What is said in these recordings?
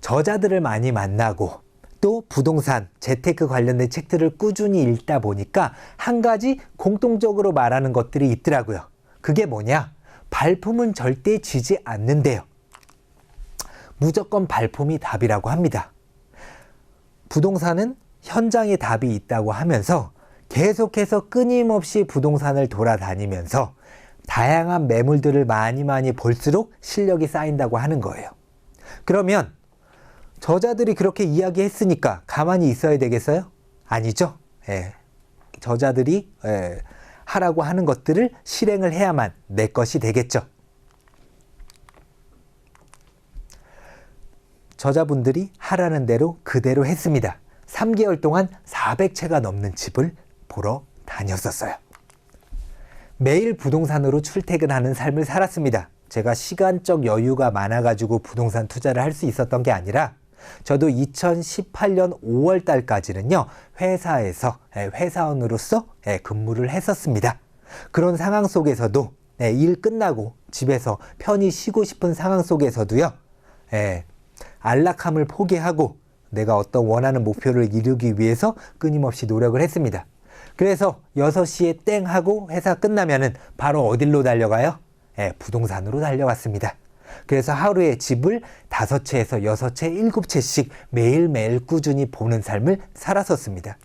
저자들을 많이 만나고 또 부동산, 재테크 관련된 책들을 꾸준히 읽다 보니까 한 가지 공통적으로 말하는 것들이 있더라고요. 그게 뭐냐? 발품은 절대 지지 않는데요. 무조건 발품이 답이라고 합니다. 부동산은 현장에 답이 있다고 하면서 계속해서 끊임없이 부동산을 돌아다니면서 다양한 매물들을 많이 볼수록 실력이 쌓인다고 하는 거예요. 그러면 저자들이 그렇게 이야기했으니까 가만히 있어야 되겠어요? 아니죠. 저자들이 하라고 하는 것들을 실행을 해야만 내 것이 되겠죠. 저자분들이 하라는 대로 그대로 했습니다. 3개월 동안 400채가 넘는 집을 보러 다녔었어요. 매일 부동산으로 출퇴근하는 삶을 살았습니다. 제가 시간적 여유가 많아가지고 부동산 투자를 할 수 있었던 게 아니라 저도 2018년 5월 달까지는요, 회사에서 회사원으로서 근무를 했었습니다. 그런 상황 속에서도 일 끝나고 집에서 편히 쉬고 싶은 상황 속에서도요, 안락함을 포기하고 내가 어떤 원하는 목표를 이루기 위해서 끊임없이 노력을 했습니다. 그래서 6시에 땡 하고 회사 끝나면은 바로 어디로 달려가요? 부동산으로 달려갔습니다. 그래서 하루에 집을 5채에서 6채, 7채씩 매일매일 꾸준히 보는 삶을 살았었습니다.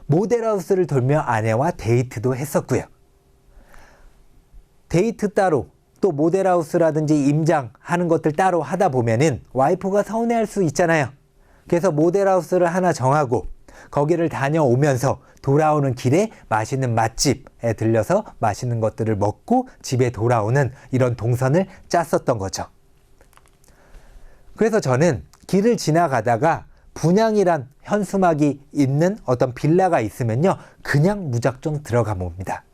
모델하우스를 돌며 아내와 데이트도 했었고요. 데이트 따로, 또 모델하우스라든지 임장하는 것들 따로 하다 보면은 와이프가 서운해할 수 있잖아요. 그래서 모델하우스를 하나 정하고 거기를 다녀오면서 돌아오는 길에 맛있는 맛집에 들려서 맛있는 것들을 먹고 집에 돌아오는 이런 동선을 짰었던 거죠. 그래서 저는 길을 지나가다가 분양이란 현수막이 있는 어떤 빌라가 있으면요, 그냥 무작정 들어가 봅니다.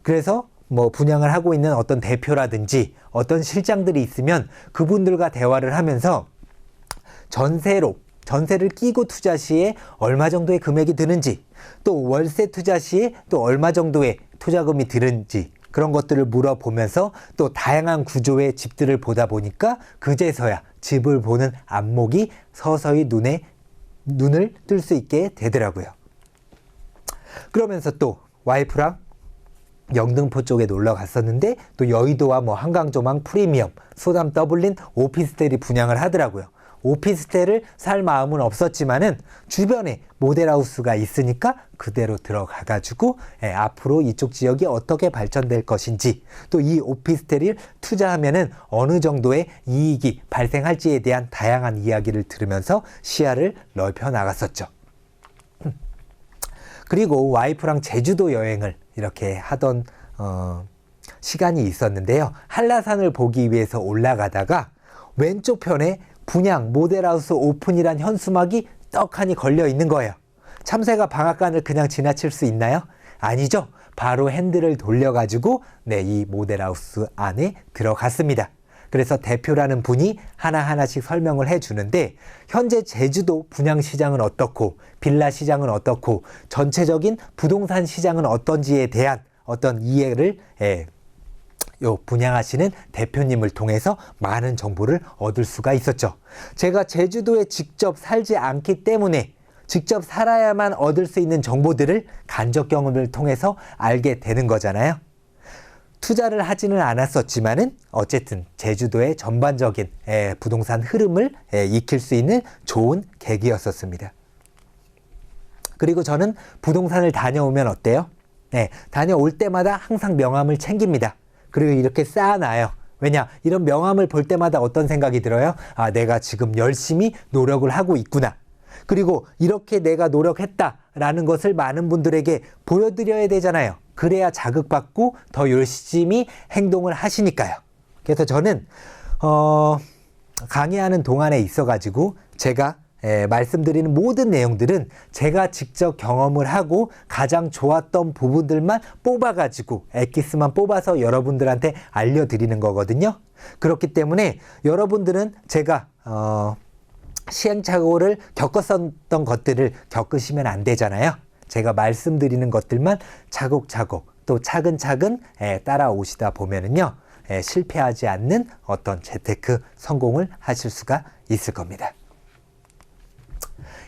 그래서 뭐 분양을 하고 있는 어떤 대표라든지 어떤 실장들이 있으면 그분들과 대화를 하면서 전세를 끼고 투자 시에 얼마 정도의 금액이 드는지, 또 월세 투자 시에 또 얼마 정도의 투자금이 드는지 그런 것들을 물어보면서 또 다양한 구조의 집들을 보다 보니까 그제서야 집을 보는 안목이 서서히 눈을 뜰 수 있게 되더라고요. 그러면서 또 와이프랑 영등포 쪽에 놀러 갔었는데 또 여의도와 뭐 한강조망 프리미엄, 소담 더블린 오피스텔이 분양을 하더라고요. 오피스텔을 살 마음은 없었지만은 주변에 모델하우스가 있으니까 그대로 들어가가지고 앞으로 이쪽 지역이 어떻게 발전될 것인지, 또 이 오피스텔을 투자하면은 어느 정도의 이익이 발생할지에 대한 다양한 이야기를 들으면서 시야를 넓혀 나갔었죠. 그리고 와이프랑 제주도 여행을 이렇게 하던 시간이 있었는데요. 한라산을 보기 위해서 올라가다가 왼쪽 편에 분양 모델하우스 오픈이란 현수막이 떡하니 걸려 있는 거예요. 참새가 방앗간을 그냥 지나칠 수 있나요? 아니죠. 바로 핸들을 돌려가지고 이 모델하우스 안에 들어갔습니다. 그래서 대표라는 분이 하나하나씩 설명을 해주는데, 현재 제주도 분양 시장은 어떻고 빌라 시장은 어떻고 전체적인 부동산 시장은 어떤지에 대한 어떤 이해를 분양하시는 대표님을 통해서 많은 정보를 얻을 수가 있었죠. 제가 제주도에 직접 살지 않기 때문에 직접 살아야만 얻을 수 있는 정보들을 간접 경험을 통해서 알게 되는 거잖아요. 투자를 하지는 않았었지만은 어쨌든 제주도의 전반적인 부동산 흐름을 익힐 수 있는 좋은 계기였었습니다. 그리고 저는 부동산을 다녀오면 어때요? 다녀올 때마다 항상 명함을 챙깁니다. 그리고 이렇게 쌓아놔요. 왜냐? 이런 명함을 볼 때마다 어떤 생각이 들어요? 아, 내가 지금 열심히 노력을 하고 있구나. 그리고 이렇게 내가 노력했다라는 것을 많은 분들에게 보여드려야 되잖아요. 그래야 자극받고 더 열심히 행동을 하시니까요. 그래서 저는 강의하는 동안에 있어가지고 제가 말씀드리는 모든 내용들은 제가 직접 경험을 하고 가장 좋았던 부분들만 뽑아가지고 엑기스만 뽑아서 여러분들한테 알려드리는 거거든요. 그렇기 때문에 여러분들은 제가 시행착오를 겪었었던 것들을 겪으시면 안 되잖아요. 제가 말씀드리는 것들만 차곡차곡 또 차근차근 따라오시다 보면은요, 실패하지 않는 어떤 재테크 성공을 하실 수가 있을 겁니다.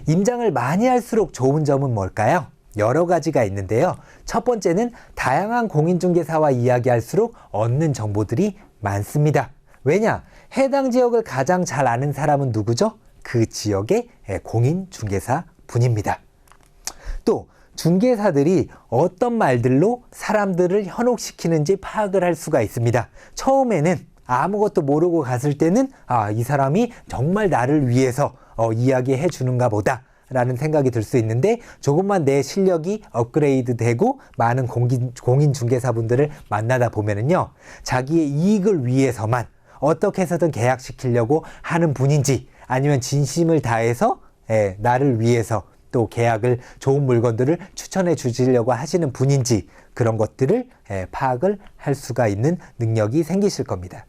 임장을 많이 할수록 좋은 점은 뭘까요? 여러 가지가 있는데요. 첫 번째는 다양한 공인중개사와 이야기할수록 얻는 정보들이 많습니다. 왜냐? 해당 지역을 가장 잘 아는 사람은 누구죠? 그 지역의 공인중개사 분입니다. 또 중개사들이 어떤 말들로 사람들을 현혹시키는지 파악을 할 수가 있습니다. 처음에는 아무것도 모르고 갔을 때는 이 사람이 정말 나를 위해서 이야기해 주는가 보다 라는 생각이 들 수 있는데, 조금만 내 실력이 업그레이드 되고 많은 공인중개사분들을 만나다 보면은요, 자기의 이익을 위해서만 어떻게 해서든 계약시키려고 하는 분인지, 아니면 진심을 다해서 나를 위해서 또 계약을, 좋은 물건들을 추천해 주시려고 하시는 분인지, 그런 것들을 파악을 할 수가 있는 능력이 생기실 겁니다.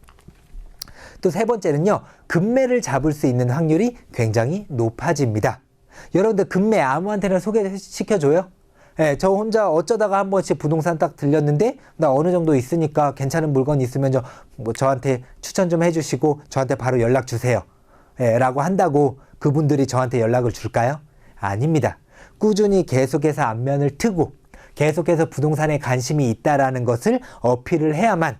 또 세 번째는요, 금매를 잡을 수 있는 확률이 굉장히 높아집니다. 여러분들 금매 아무한테나 소개시켜줘요? 저 혼자 어쩌다가 한 번씩 부동산 딱 들렸는데 나 어느 정도 있으니까 괜찮은 물건 있으면 저한테 추천 좀 해주시고 저한테 바로 연락 주세요 라고 한다고 그분들이 저한테 연락을 줄까요? 아닙니다. 꾸준히 계속해서 안면을 트고 계속해서 부동산에 관심이 있다라는 것을 어필을 해야만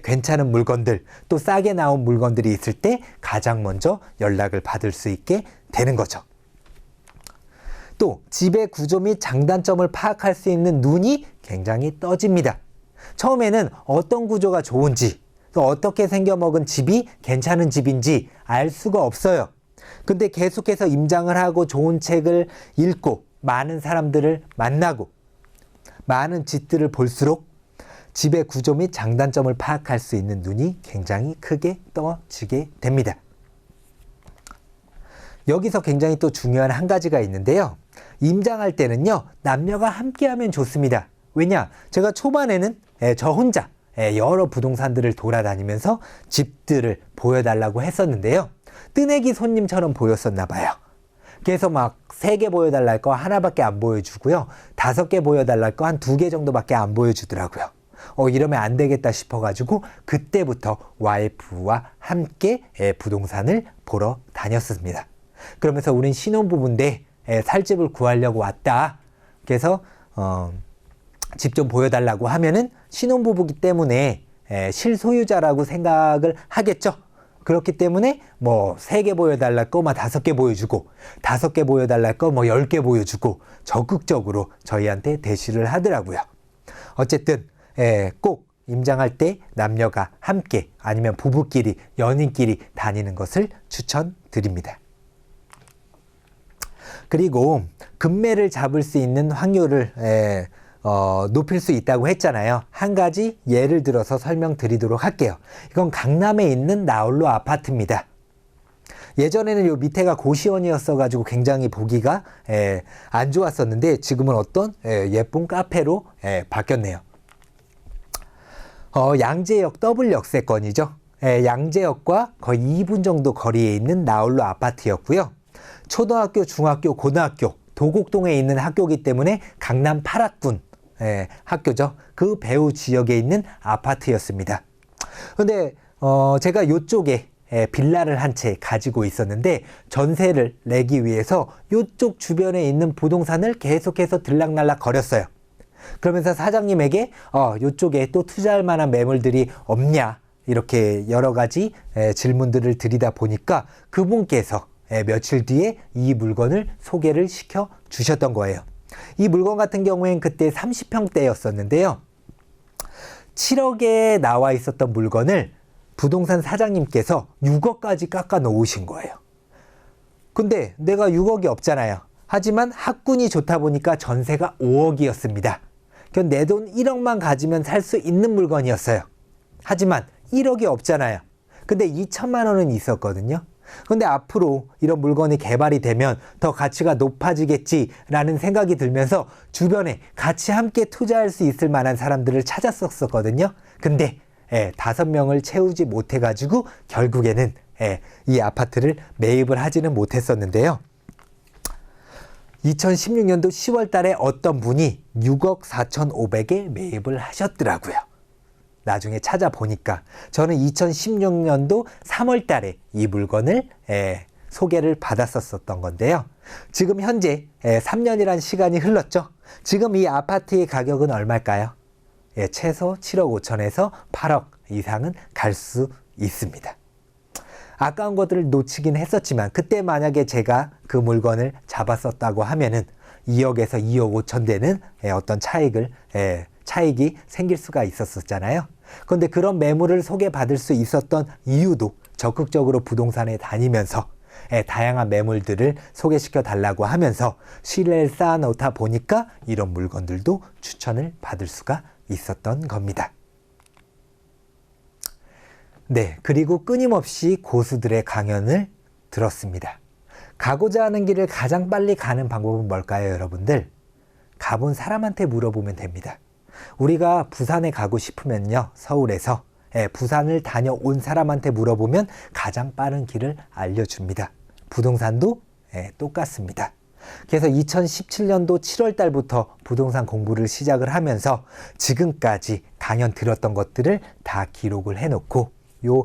괜찮은 물건들, 또 싸게 나온 물건들이 있을 때 가장 먼저 연락을 받을 수 있게 되는 거죠. 또 집의 구조 및 장단점을 파악할 수 있는 눈이 굉장히 떠집니다. 처음에는 어떤 구조가 좋은지, 또 어떻게 생겨먹은 집이 괜찮은 집인지 알 수가 없어요. 근데 계속해서 임장을 하고 좋은 책을 읽고 많은 사람들을 만나고 많은 집들을 볼수록 집의 구조 및 장단점을 파악할 수 있는 눈이 굉장히 크게 떠지게 됩니다. 여기서 굉장히 또 중요한 한 가지가 있는데요. 임장할 때는요, 남녀가 함께하면 좋습니다. 왜냐? 제가 초반에는 저 혼자 여러 부동산들을 돌아다니면서 집들을 보여달라고 했었는데요. 뜨내기 손님처럼 보였었나 봐요. 그래서 막 3개 보여달라 할 거 하나밖에 안 보여주고요. 5개 보여달라 할 거 한 2개 정도밖에 안 보여주더라고요. 이러면 안 되겠다 싶어가지고 그때부터 와이프와 함께 부동산을 보러 다녔습니다. 그러면서 우린 신혼부부인데 살 집을 구하려고 왔다. 그래서 집 좀 보여달라고 하면은 신혼부부기 때문에 실소유자라고 생각을 하겠죠. 그렇기 때문에 뭐 3개 보여달랄 거 5개 보여주고 5개 보여달랄 거 10개 보여주고 적극적으로 저희한테 대시를 하더라고요. 어쨌든 꼭 임장할 때 남녀가 함께 아니면 부부끼리 연인끼리 다니는 것을 추천드립니다. 그리고 금매를 잡을 수 있는 확률을 높일 수 있다고 했잖아요. 한 가지 예를 들어서 설명드리도록 할게요. 이건 강남에 있는 나홀로 아파트입니다. 예전에는 요 밑에가 고시원이었어 가지고 굉장히 보기가 안 좋았었는데 지금은 어떤 예쁜 카페로 바뀌었네요. 양재역 더블 역세권이죠. 양재역과 거의 2분 정도 거리에 있는 나홀로 아파트였고요. 초등학교, 중학교, 고등학교, 도곡동에 있는 학교이기 때문에 강남 8학군 학교죠. 그 배후 지역에 있는 아파트였습니다. 근데 제가 요쪽에 빌라를 한 채 가지고 있었는데 전세를 내기 위해서 요쪽 주변에 있는 부동산을 계속해서 들락날락 거렸어요. 그러면서 사장님에게 요쪽에 또 투자할 만한 매물들이 없냐 이렇게 여러 가지 질문들을 드리다 보니까 그분께서 며칠 뒤에 이 물건을 소개를 시켜 주셨던 거예요. 이 물건 같은 경우엔 그때 30평대였었는데요. 7억에 나와 있었던 물건을 부동산 사장님께서 6억까지 깎아 놓으신 거예요. 근데 내가 6억이 없잖아요. 하지만 학군이 좋다 보니까 전세가 5억이었습니다. 내 돈 1억만 가지면 살 수 있는 물건이었어요. 하지만 1억이 없잖아요. 근데 2천만 원은 있었거든요. 근데 앞으로 이런 물건이 개발이 되면 더 가치가 높아지겠지라는 생각이 들면서 주변에 같이 함께 투자할 수 있을 만한 사람들을 찾았었거든요. 근데 5명을 채우지 못해가지고 결국에는 이 아파트를 매입을 하지는 못했었는데요. 2016년도 10월 달에 어떤 분이 6억 4,500에 매입을 하셨더라고요. 나중에 찾아보니까 저는 2016년도 3월 달에 이 물건을 소개를 받았었던 건데요. 지금 현재 3년이란 시간이 흘렀죠. 지금 이 아파트의 가격은 얼마일까요? 최소 7억 5천에서 8억 이상은 갈 수 있습니다. 아까운 것들을 놓치긴 했었지만 그때 만약에 제가 그 물건을 잡았었다고 하면은 2억에서 2억 5천 되는 어떤 차익이 생길 수가 있었잖아요. 그런데 그런 매물을 소개받을 수 있었던 이유도 적극적으로 부동산에 다니면서 다양한 매물들을 소개시켜 달라고 하면서 신뢰를 쌓아놓다 보니까 이런 물건들도 추천을 받을 수가 있었던 겁니다. 네, 그리고 끊임없이 고수들의 강연을 들었습니다. 가고자 하는 길을 가장 빨리 가는 방법은 뭘까요, 여러분들? 가본 사람한테 물어보면 됩니다. 우리가 부산에 가고 싶으면요, 서울에서 부산을 다녀온 사람한테 물어보면 가장 빠른 길을 알려줍니다. 부동산도 똑같습니다. 그래서 2017년도 7월 달부터 부동산 공부를 시작을 하면서 지금까지 강연 들었던 것들을 다 기록을 해놓고 요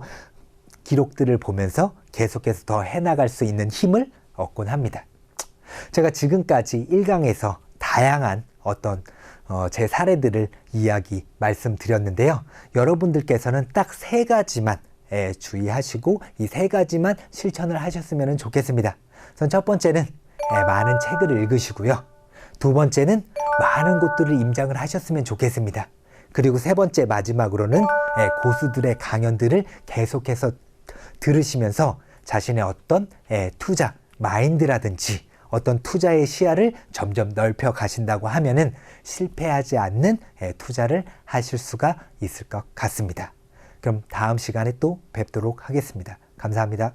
기록들을 보면서 계속해서 더 해나갈 수 있는 힘을 얻곤 합니다. 제가 지금까지 1강에서 다양한 어떤 제 사례들을 말씀드렸는데요. 여러분들께서는 딱 3가지만 주의하시고 이 3가지만 실천을 하셨으면 좋겠습니다. 우선 첫 번째는 많은 책을 읽으시고요. 두 번째는 많은 곳들을 임장을 하셨으면 좋겠습니다. 그리고 세 번째 마지막으로는 고수들의 강연들을 계속해서 들으시면서 자신의 어떤 투자 마인드라든지 어떤 투자의 시야를 점점 넓혀 가신다고 하면은 실패하지 않는 투자를 하실 수가 있을 것 같습니다. 그럼 다음 시간에 또 뵙도록 하겠습니다. 감사합니다.